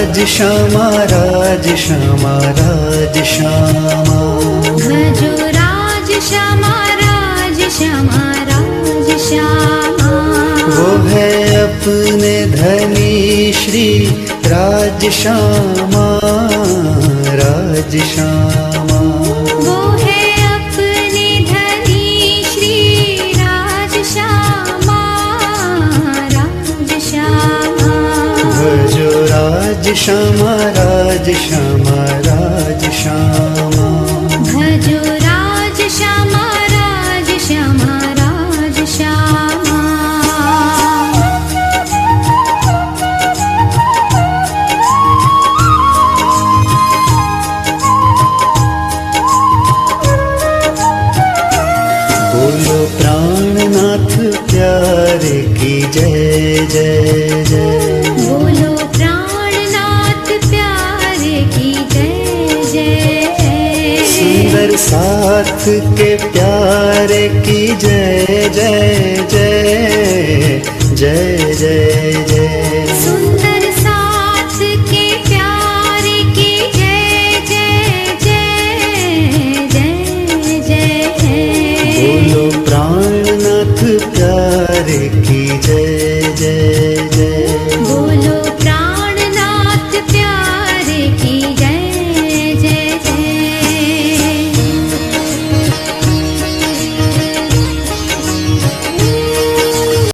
राज श्यामा राज श्यामा राज श्यामा। भजो राज श्यामा राज श्यामा राज श्यामा। वो है अपने धनी श्री राज श्यामा राज श्यामा। वो है अपने धनी श्री राज श्यामा राज श्यामा। भजो राज श्यामा राज श्यामा राज श्यामा। भजो राज श्यामा राज श्यामा राज श्यामा। बोलो प्राणनाथ प्यारे की जय जय जय। बोलो प्राणनाथ प्यारे की जय जय। सुंदर साथ के प्यारे की जय जय जय जय जय।